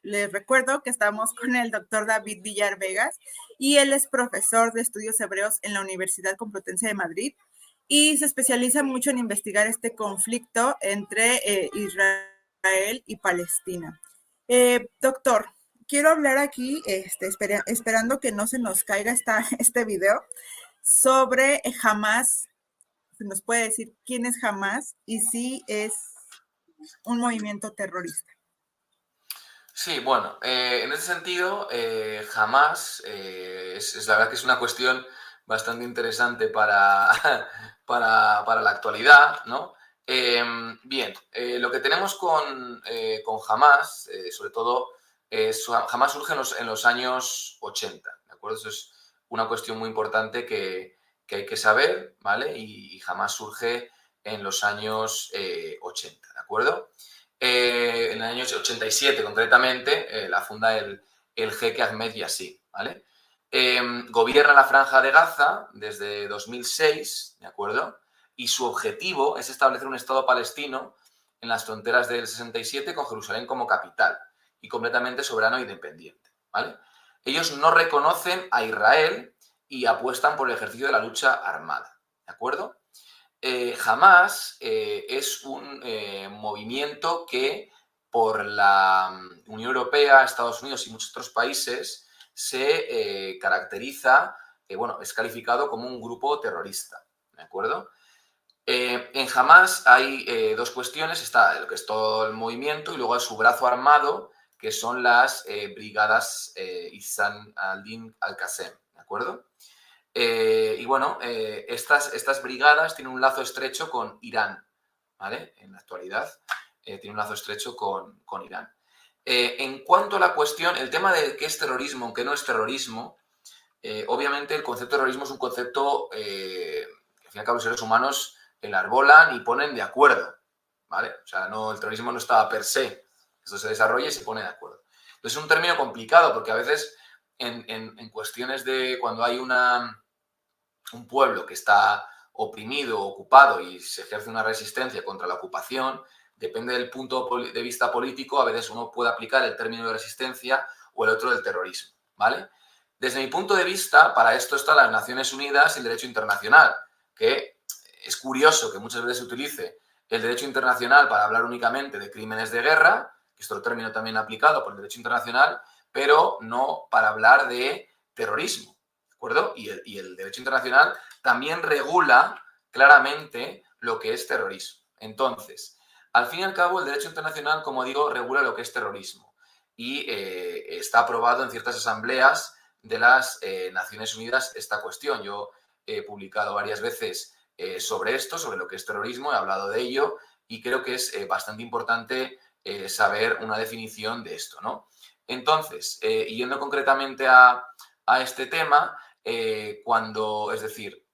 les recuerdo que estamos con el doctor David Villar Vegas y él es profesor de estudios hebreos en la Universidad Complutense de Madrid y se especializa mucho en investigar este conflicto entre Israel y Palestina. Doctor, quiero hablar aquí, esperando que no se nos caiga este video, sobre Hamas. ¿Nos puede decir quién es Hamas y si es un movimiento terrorista? Sí, bueno, en ese sentido, Hamas es la verdad que es una cuestión bastante interesante para, para la actualidad, ¿no? Bien, lo que tenemos con Hamas, sobre todo, Hamas surge en los años 80, ¿de acuerdo? Eso es una cuestión muy importante que hay que saber, ¿vale? Y Hamas surge en los años 80, ¿de acuerdo? En el año 87 concretamente, la funda el jeque Ahmed Yassin, ¿vale? Gobierna la Franja de Gaza desde 2006, ¿de acuerdo? Y su objetivo es establecer un Estado palestino en las fronteras del 67 con Jerusalén como capital y completamente soberano e independiente, ¿vale? Ellos no reconocen a Israel y apuestan por el ejercicio de la lucha armada, ¿de acuerdo? Hamas es un movimiento que por la Unión Europea, Estados Unidos y muchos otros países se caracteriza, bueno, es calificado como un grupo terrorista, ¿de acuerdo? En Hamas hay dos cuestiones, está lo que es todo el movimiento y luego hay su brazo armado, que son las brigadas Ihsan al-Din al-Qassem, ¿de acuerdo? Y bueno, estas brigadas tienen un lazo estrecho con Irán, ¿vale? En la actualidad tiene un lazo estrecho con Irán. En cuanto a la cuestión, el tema de qué es terrorismo, qué no es terrorismo, obviamente el concepto de terrorismo es un concepto que al fin y al cabo los seres humanos enarbolan y ponen de acuerdo, ¿vale? O sea, no, el terrorismo no está per se, esto se desarrolla y se pone de acuerdo. Entonces es un término complicado porque a veces en cuestiones de cuando hay un pueblo que está oprimido, ocupado y se ejerce una resistencia contra la ocupación, depende del punto de vista político, a veces uno puede aplicar el término de resistencia o el otro del terrorismo, ¿vale? Desde mi punto de vista, para esto están las Naciones Unidas y el derecho internacional, que es curioso que muchas veces se utilice el derecho internacional para hablar únicamente de crímenes de guerra, que es otro término también aplicado por el derecho internacional, pero no para hablar de terrorismo, ¿de acuerdo? Y el derecho internacional también regula claramente lo que es terrorismo. Entonces, al fin y al cabo, el derecho internacional, como digo, regula lo que es terrorismo y está aprobado en ciertas asambleas de las Naciones Unidas esta cuestión. Yo he publicado varias veces sobre esto, sobre lo que es terrorismo, he hablado de ello y creo que es bastante importante saber una definición de esto, ¿no? Entonces, yendo concretamente a este tema, es decir,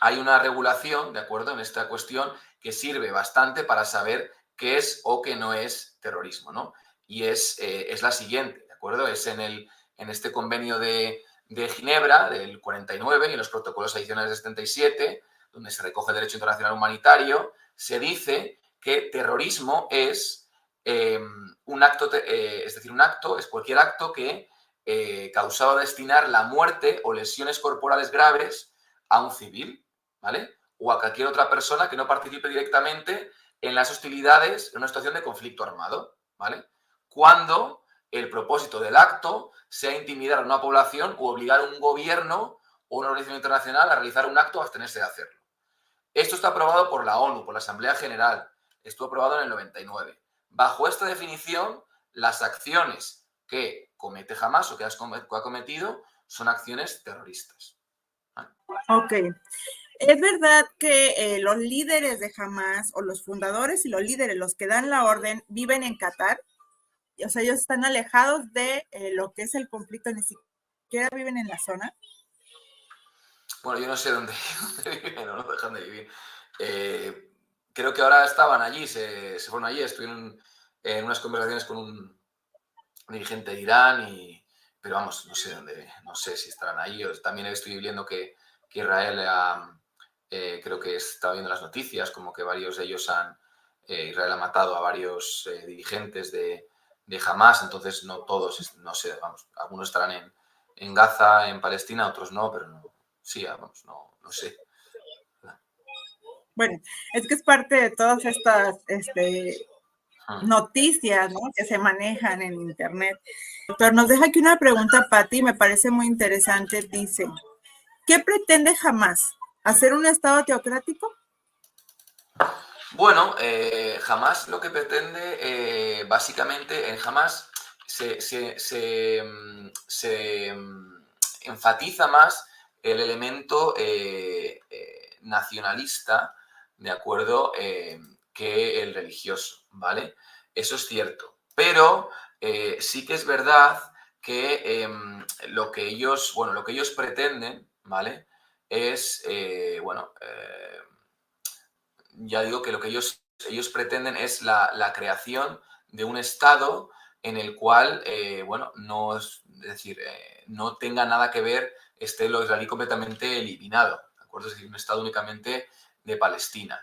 hay una regulación, ¿de acuerdo?, en esta cuestión que sirve bastante para saber qué es o qué no es terrorismo, ¿no? Y es la siguiente, ¿de acuerdo? Es en este convenio de Ginebra del 49 y en los protocolos adicionales del 77, donde se recoge el derecho internacional humanitario, se dice que terrorismo es un acto, es decir, un acto es cualquier acto que causado destinar la muerte o lesiones corporales graves a un civil, ¿vale? O a cualquier otra persona que no participe directamente en las hostilidades en una situación de conflicto armado, ¿vale? Cuando el propósito del acto sea intimidar a una población o obligar a un gobierno o una organización internacional a realizar un acto o abstenerse de hacerlo. Esto está aprobado por la ONU, por la Asamblea General. Estuvo aprobado en el 99. Bajo esta definición, las acciones que comete Hamas o que ha cometido son acciones terroristas. Ok. ¿Es verdad que los líderes de Hamas o los fundadores y los líderes, los que dan la orden, viven en Qatar? O sea, ellos están alejados de lo que es el conflicto, ni siquiera viven en la zona. Bueno, yo no sé dónde viven o no dejan de vivir. Creo que ahora estaban allí, se fueron allí, estuvieron en unas conversaciones con un dirigente de Irán, pero vamos, no sé dónde, no sé si estarán ahí. También estoy viendo que Israel creo que está viendo las noticias, como que varios de ellos Israel ha matado a varios dirigentes de de Hamás, entonces no todos, no sé, vamos, algunos estarán en Gaza, en Palestina, otros no, pero no, sí, vamos, no sé. Bueno, es que es parte de todas estas noticias, ¿no?, que se manejan en Internet. Doctor, nos deja aquí una pregunta para ti, me parece muy interesante. Dice, ¿qué pretende Hamás? ¿Hacer un Estado teocrático? Bueno, Hamás lo que pretende, básicamente, en Hamás se enfatiza más el elemento nacionalista, ¿de acuerdo?, que el religioso, ¿vale? Eso es cierto. Pero sí que es verdad que lo que ellos pretenden, ¿vale?, es, ya digo que lo que ellos pretenden es la creación de un Estado en el cual, no, es decir, no tenga nada que ver, esté lo israelí completamente eliminado, ¿de acuerdo? Es decir, un Estado únicamente de Palestina.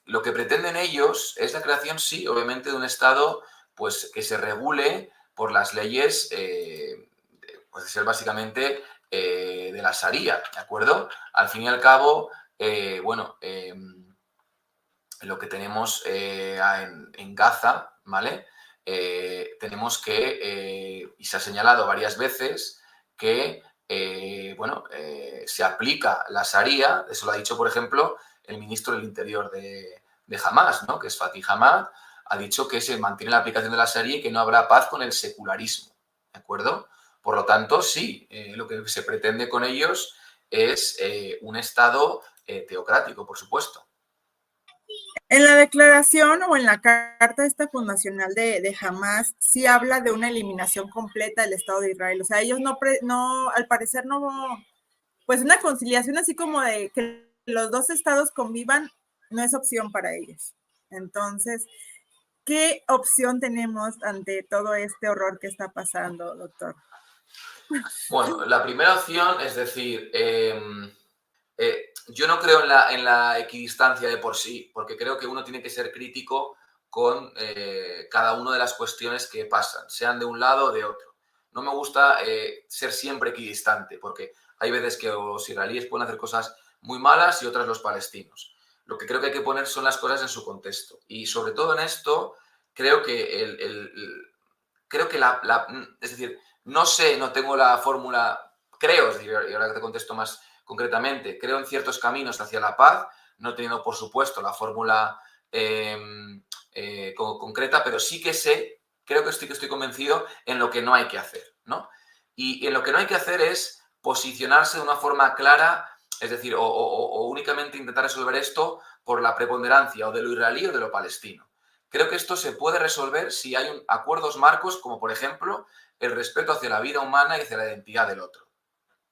Lo que pretenden ellos es la creación, sí, obviamente, de un Estado pues, que se regule por las leyes, pues de ser básicamente de la Sharia, ¿de acuerdo? Al fin y al cabo, lo que tenemos en Gaza, ¿vale? Tenemos que, y se ha señalado varias veces, que se aplica la Sharia, eso lo ha dicho, por ejemplo, el ministro del Interior de Hamás, ¿no?, que es Fatih Hamad, ha dicho que se mantiene la aplicación de la Sharia y que no habrá paz con el secularismo, ¿de acuerdo? Por lo tanto, sí, lo que se pretende con ellos es un Estado teocrático, por supuesto. En la declaración o en la carta esta fundacional de Hamás, sí habla de una eliminación completa del Estado de Israel. O sea, ellos no, al parecer no, pues una conciliación así como de que los dos estados convivan, no es opción para ellos. Entonces, ¿qué opción tenemos ante todo este horror que está pasando, doctor? Bueno, la primera opción es decir, yo no creo en la equidistancia de por sí, porque creo que uno tiene que ser crítico con cada una de las cuestiones que pasan, sean de un lado o de otro. No me gusta ser siempre equidistante, porque hay veces que los israelíes pueden hacer cosas muy malas y otras los palestinos. Lo que creo que hay que poner son las cosas en su contexto. Y sobre todo en esto, creo que es decir, no sé, no tengo la fórmula, creo, es decir, y ahora que te contesto más concretamente, creo en ciertos caminos hacia la paz, no teniendo, por supuesto, la fórmula concreta, pero sí que sé, creo que estoy convencido en lo que no hay que hacer, ¿no? Y en lo que no hay que hacer es posicionarse de una forma clara, es decir, o únicamente intentar resolver esto por la preponderancia o de lo israelí o de lo palestino. Creo que esto se puede resolver si hay acuerdos marcos, como por ejemplo el respeto hacia la vida humana y hacia la identidad del otro,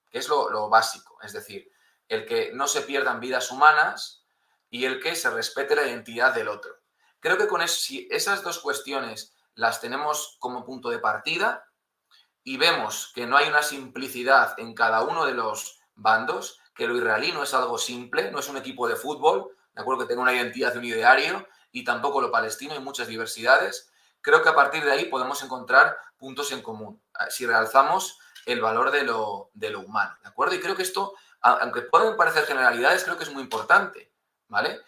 que es lo básico, es decir, el que no se pierdan vidas humanas y el que se respete la identidad del otro. Creo que con eso, si esas dos cuestiones las tenemos como punto de partida y vemos que no hay una simplicidad en cada uno de los bandos, que lo israelí no es algo simple, no es un equipo de fútbol, de acuerdo, que tenga una identidad y un ideario, y tampoco lo palestino, hay muchas diversidades. Creo que a partir de ahí podemos encontrar puntos en común, si realzamos el valor de lo humano, ¿de acuerdo? Y creo que esto, aunque pueden parecer generalidades, creo que es muy importante, ¿vale?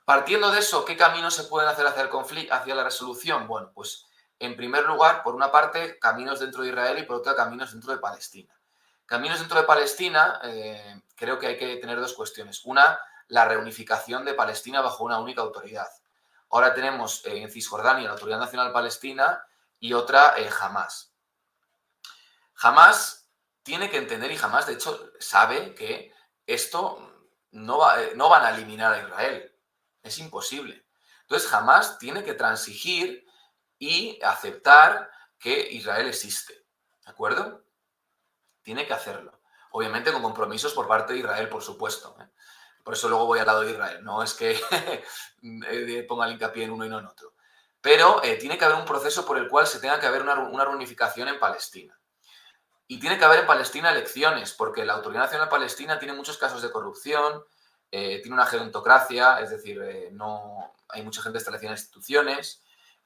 Partiendo de eso, ¿qué caminos se pueden hacer hacia el conflicto, hacia la resolución? Bueno, pues en primer lugar, por una parte, caminos dentro de Israel y por otra, caminos dentro de Palestina. Caminos dentro de Palestina, creo que hay que tener dos cuestiones. Una, la reunificación de Palestina bajo una única autoridad. Ahora tenemos en Cisjordania la Autoridad Nacional Palestina y otra Hamás. Hamás tiene que entender, y Hamás de hecho sabe, que esto no van a eliminar a Israel. Es imposible. Entonces Hamás tiene que transigir y aceptar que Israel existe. ¿De acuerdo? Tiene que hacerlo. Obviamente con compromisos por parte de Israel, por supuesto. Por eso luego voy al lado de Israel. No es que ponga el hincapié en uno y no en otro. Pero tiene que haber un proceso por el cual se tenga que haber una reunificación en Palestina. Y tiene que haber en Palestina elecciones, porque la Autoridad Nacional Palestina tiene muchos casos de corrupción, tiene una gerontocracia, es decir, no hay mucha gente establecida en instituciones,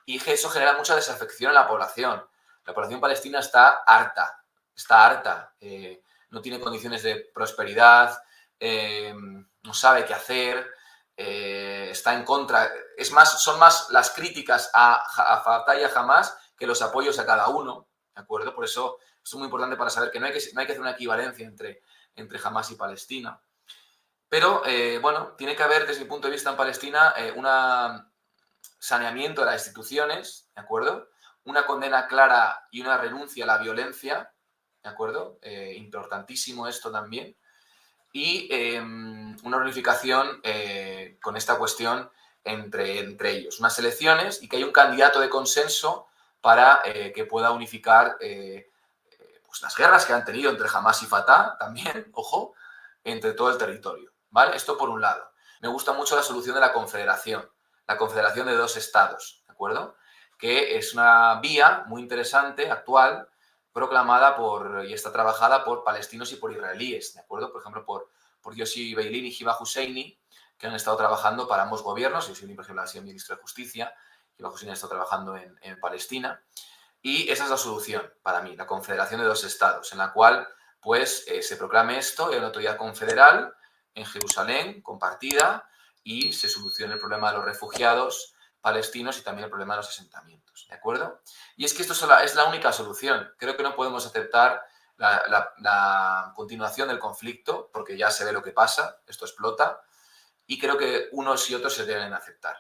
y que eso genera mucha desafección en la población. La población palestina está harta, no tiene condiciones de prosperidad, no sabe qué hacer, está en contra. Es más, son más las críticas a Fatah y a Hamas que los apoyos a cada uno, ¿de acuerdo? Por eso es muy importante para saber que no hay que hacer una equivalencia entre Hamas y Palestina. Pero, bueno, tiene que haber, desde mi punto de vista, en Palestina, un saneamiento de las instituciones, ¿de acuerdo? Una condena clara y una renuncia a la violencia, ¿de acuerdo? Importantísimo esto también. Y una unificación con esta cuestión entre ellos. Unas elecciones y que haya un candidato de consenso para que pueda unificar pues las guerras que han tenido entre Hamas y Fatah, también, ojo, entre todo el territorio, ¿vale? Esto por un lado. Me gusta mucho la solución de la confederación de dos estados, ¿de acuerdo? Que es una vía muy interesante, actual, proclamada y está trabajada por palestinos y por israelíes, ¿de acuerdo? Por ejemplo, por Yossi Beilin y Hiba Husseini, que han estado trabajando para ambos gobiernos. Yossi Beilin, por ejemplo, ha sido ministro de Justicia, Hiba Husseini ha estado trabajando en Palestina. Y esa es la solución, para mí, la confederación de dos estados, en la cual pues se proclame esto, hay una autoridad confederal en Jerusalén, compartida, y se solucione el problema de los refugiados palestinos y también el problema de los asentamientos, ¿de acuerdo? Y es que esto es la única solución. Creo que no podemos aceptar la continuación del conflicto, porque ya se ve lo que pasa, esto explota, y creo que unos y otros se deben aceptar.